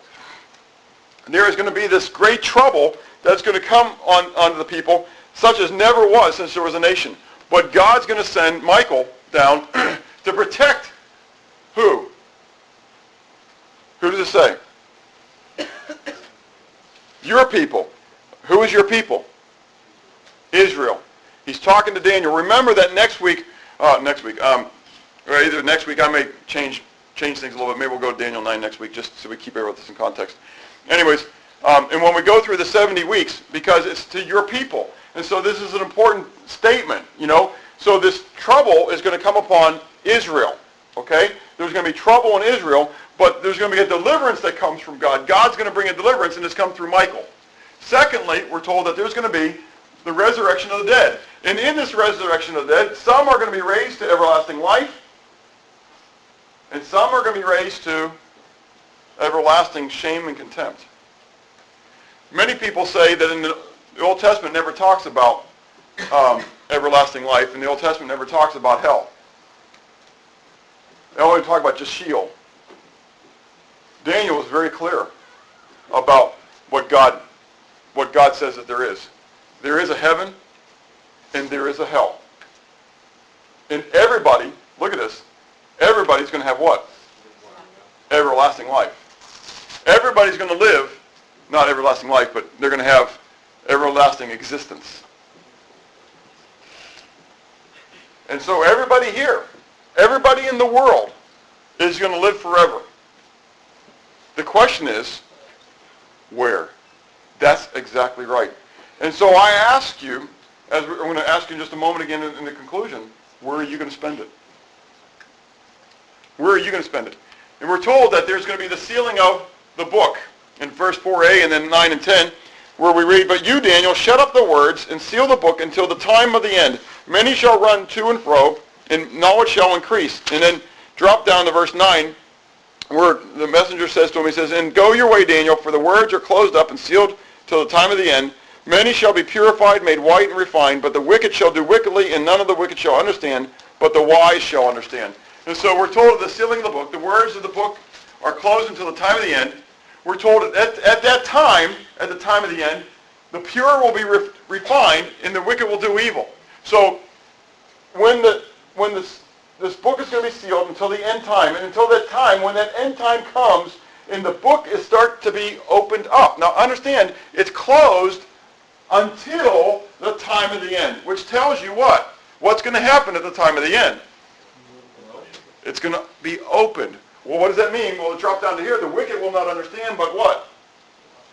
A: There is going to be this great trouble that's going to come onto the people, such as never was since there was a nation. But God's going to send Michael down to protect who? Who does it say? Your people. Who is your people? Israel. He's talking to Daniel. Remember that next week, or either next week, I may change things a little bit. Maybe we'll go to Daniel 9 next week, just so we keep everything in context. Anyways, and when we go through the 70 weeks, because it's to your people. And so this is an important statement, So this trouble is going to come upon Israel, okay? There's going to be trouble in Israel, but there's going to be a deliverance that comes from God. God's going to bring a deliverance, and it's come through Michael. Secondly, we're told that there's going to be the resurrection of the dead. And in this resurrection of the dead, some are going to be raised to everlasting life, and some are going to be raised to everlasting shame and contempt. Many people say that in the Old Testament never talks about everlasting life, and the Old Testament never talks about hell. They only talk about just Sheol. Daniel was very clear about what God says that there is. There is a heaven, and there is a hell. And everybody, look at this, everybody's going to have what? Everlasting life. Everybody's going to live, not everlasting life, but they're going to have everlasting existence. And so everybody here, everybody in the world is going to live forever. The question is, where? That's exactly right. And so I ask you, as we're going to ask you in just a moment again in the conclusion, where are you going to spend it? Where are you going to spend it? And we're told that there's going to be the sealing of the book in verse 4a and then 9 and 10, where we read, "But you, Daniel, shut up the words and seal the book until the time of the end. Many shall run to and fro, and knowledge shall increase." And then drop down to verse 9, where the messenger says to him, he says, "And go your way, Daniel, for the words are closed up and sealed till the time of the end. Many shall be purified, made white and refined, but the wicked shall do wickedly, and none of the wicked shall understand, but the wise shall understand." And so we're told of the sealing of the book. The words of the book are closed until the time of the end. We're told at that time, at the time of the end, the pure will be refined, and the wicked will do evil. So when this book is going to be sealed until the end time, and until that time, when that end time comes, and the book is start to be opened up. Now understand, it's closed until the time of the end, which tells you what? What's going to happen at the time of the end? It's going to be opened. Well, what does that mean? Well, drop down to here. The wicked will not understand, but what?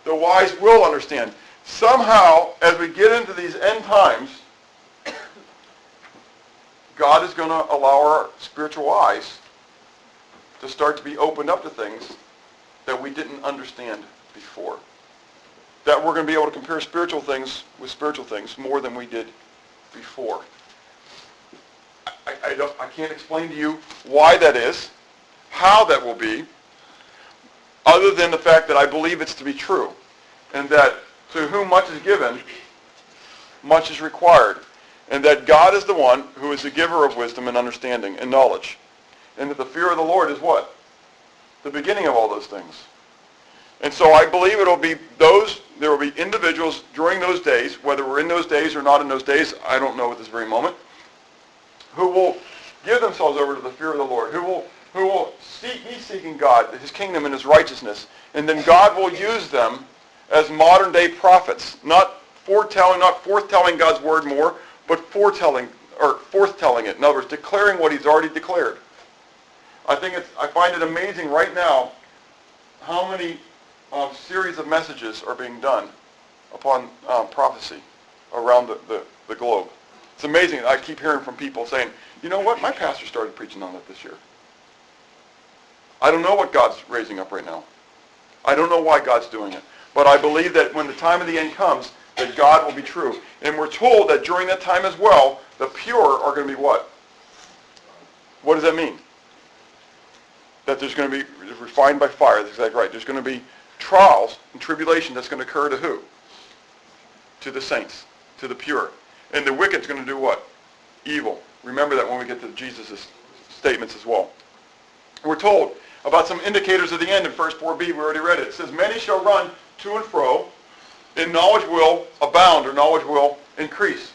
A: The wise will understand. Somehow, as we get into these end times, God is going to allow our spiritual eyes to start to be opened up to things that we didn't understand before. That we're going to be able to compare spiritual things with spiritual things more than we did before. I can't explain to you why that is, how that will be, other than the fact that I believe it's to be true, and that to whom much is given, much is required, and that God is the one who is the giver of wisdom and understanding and knowledge, and that the fear of the Lord is what? The beginning of all those things. And so I believe there will be individuals during those days, whether we're in those days or not in those days, I don't know at this very moment, who will give themselves over to the fear of the Lord, who will be seeking God, His kingdom and His righteousness, and then God will use them as modern day prophets, not forthtelling God's word more, but forthtelling it. In other words, declaring what He's already declared. I find it amazing right now how many series of messages are being done upon prophecy around the globe. It's amazing. I keep hearing from people saying, you know what, my pastor started preaching on that this year. I don't know what God's raising up right now. I don't know why God's doing it. But I believe that when the time of the end comes, that God will be true. And we're told that during that time as well, the pure are going to be what? What does that mean? That there's going to be refined by fire. That's exactly right. There's going to be trials and tribulation that's going to occur to who? To the saints, to the pure. And the wicked's going to do what? Evil. Remember that when we get to Jesus' statements as well. We're told about some indicators of the end in verse 4b. We already read it. It says, many shall run to and fro, and knowledge will abound, or knowledge will increase.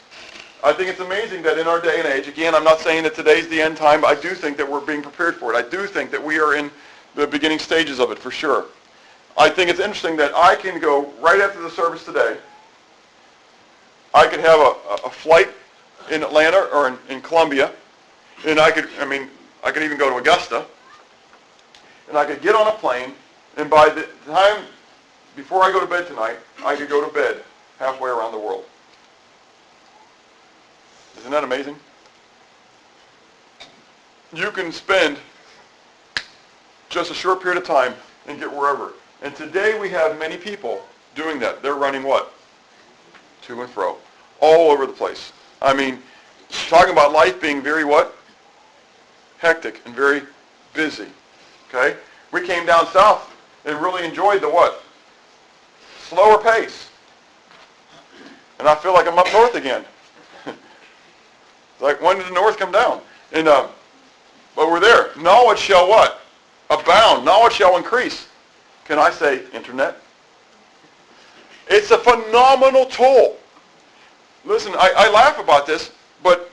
A: I think it's amazing that in our day and age, again, I'm not saying that today's the end time, but I do think that we're being prepared for it. I do think that we are in the beginning stages of it, for sure. I think it's interesting that I can go right after the service today. I could have a flight in Atlanta or in Columbia, and I could even go to Augusta, and I could get on a plane, and by the time, before I go to bed tonight, I could go to bed halfway around the world. Isn't that amazing? You can spend just a short period of time and get wherever. And today we have many people doing that. They're running what? To and fro. All over the place. I mean, talking about life being very what? Hectic and very busy. Okay? We came down south and really enjoyed the what? Slower pace. And I feel like I'm up north again. Like, when did the north come down? And but we're there. Knowledge shall what? Abound. Knowledge shall increase. Can I say internet? It's a phenomenal tool. Listen, I laugh about this, but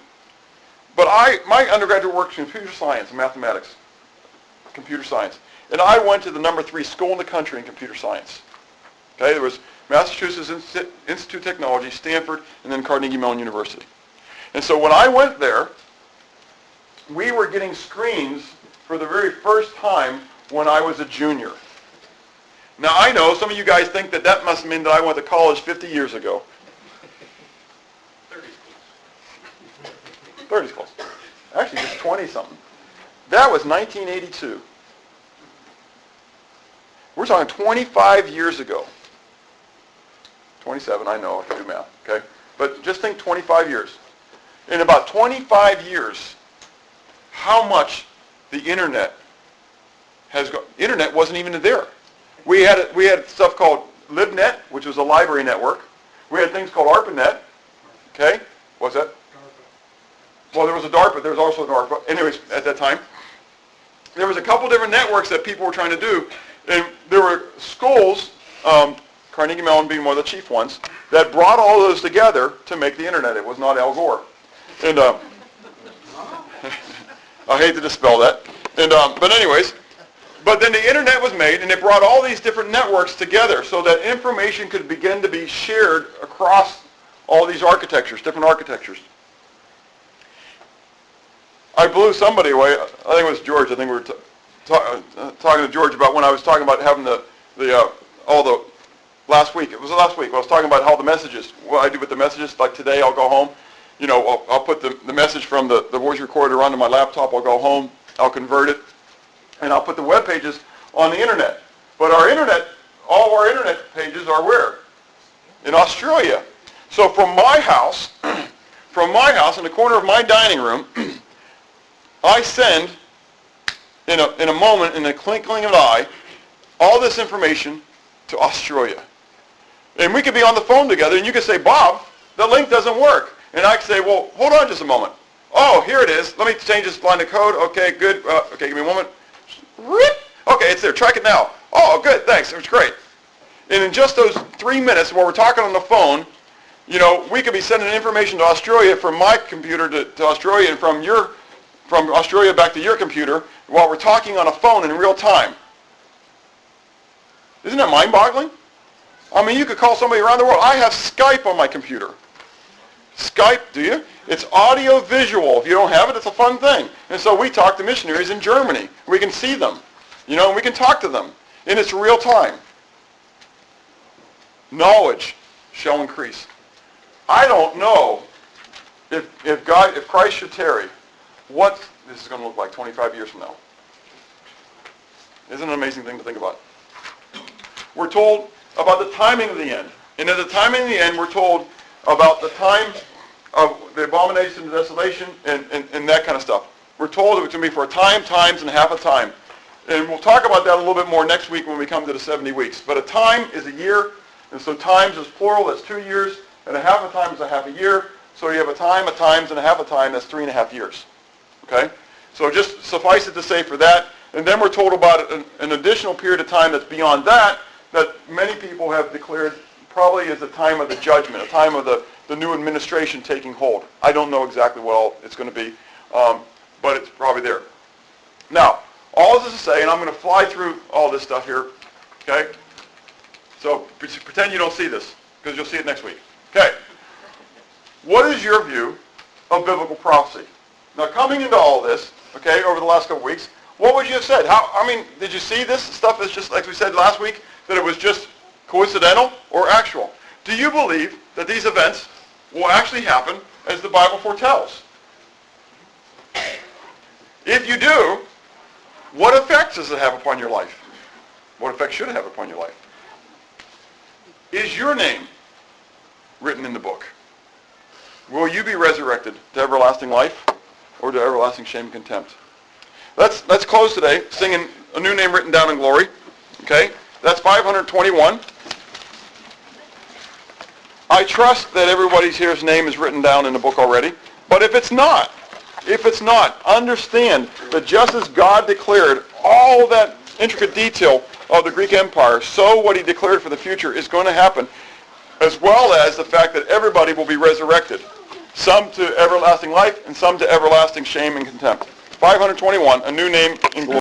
A: my undergraduate work is computer science and mathematics. Computer science. And I went to the number 3 school in the country in computer science. Okay, there was Massachusetts Institute of Technology, Stanford, and then Carnegie Mellon University. And so when I went there, we were getting screens for the very first time when I was a junior. Now, I know some of you guys think that that must mean that I went to college 50 years ago. 30 schools. Actually, just 20-something. That was 1982. We're talking 25 years ago. 27, I know, I can do math, okay? But just think 25 years. In about 25 years, how much the internet has gone. Internet wasn't even there. We had stuff called LibNet, which was a library network. We had things called ARPANET. Okay? What's that? DARPA. Well, there was a DARPA. There was also an ARPA. Anyways, at that time, there was a couple different networks that people were trying to do. And there were schools, Carnegie Mellon being one of the chief ones, that brought all those together to make the internet. It was not Al Gore. And I hate to dispel that. And but anyways, but then the internet was made, and it brought all these different networks together so that information could begin to be shared across all these architectures, different architectures. I blew somebody away. I think it was George. I think we were talking to George about when I was talking about having last week. It was last week. I was talking about how the messages, what I do with the messages. Like today, I'll go home. You know, I'll put the message from the voice recorder onto my laptop. I'll go home. I'll convert it. And I'll put the web pages on the internet. But our internet, all of our internet pages are where? In Australia. So from my house, in the corner of my dining room, I send, in a moment, in the twinkling of an eye, all this information to Australia. And we could be on the phone together, and you could say, Bob, the link doesn't work. And I could say, well, hold on just a moment. Oh, here it is. Let me change this line of code. Okay, good. Okay, give me a moment. Okay, it's there. Track it now. Oh, good. Thanks. It was great. And in just those 3 minutes while we're talking on the phone, you know, we could be sending information to Australia from my computer to Australia and from Australia back to your computer while we're talking on a phone in real time. Isn't that mind-boggling? I mean, you could call somebody around the world. I have Skype on my computer. Skype, do you? It's audio-visual. If you don't have it, it's a fun thing. And so we talk to missionaries in Germany. We can see them, you know, and we can talk to them. And it's real time. Knowledge shall increase. I don't know if Christ should tarry, what this is going to look like 25 years from now. Isn't it an amazing thing to think about? We're told about the timing of the end. And at the timing of the end, we're told about the time of the abomination and desolation and that kind of stuff. We're told it's going to be for a time, times, and half a time. And we'll talk about that a little bit more next week when we come to the 70 weeks. But a time is a year, and so times is plural, that's 2 years, and a half a time is a half a year. So you have a time, a times, and a half a time, that's 3.5 years. Okay? So just suffice it to say for that. And then we're told about an additional period of time that's beyond that many people have declared probably is the time of the judgment, a time of the new administration taking hold. I don't know exactly what all it's going to be, but it's probably there. Now, all this is to say, and I'm going to fly through all this stuff here, okay? So pretend you don't see this, because you'll see it next week. Okay. What is your view of biblical prophecy? Now, coming into all this, okay, over the last couple weeks, what would you have said? Did you see this stuff is just, like we said last week, that it was just coincidental or actual? Do you believe that these events will actually happen as the Bible foretells? If you do, what effects does it have upon your life? What effects should it have upon your life? Is your name written in the book? Will you be resurrected to everlasting life or to everlasting shame and contempt? Let's close today singing A New Name Written Down in Glory. Okay? That's 521. I trust that everybody here's name is written down in the book already. But if it's not, understand that just as God declared all that intricate detail of the Greek Empire, so what he declared for the future is going to happen, as well as the fact that everybody will be resurrected. Some to everlasting life and some to everlasting shame and contempt. 521, A New Name in Glory.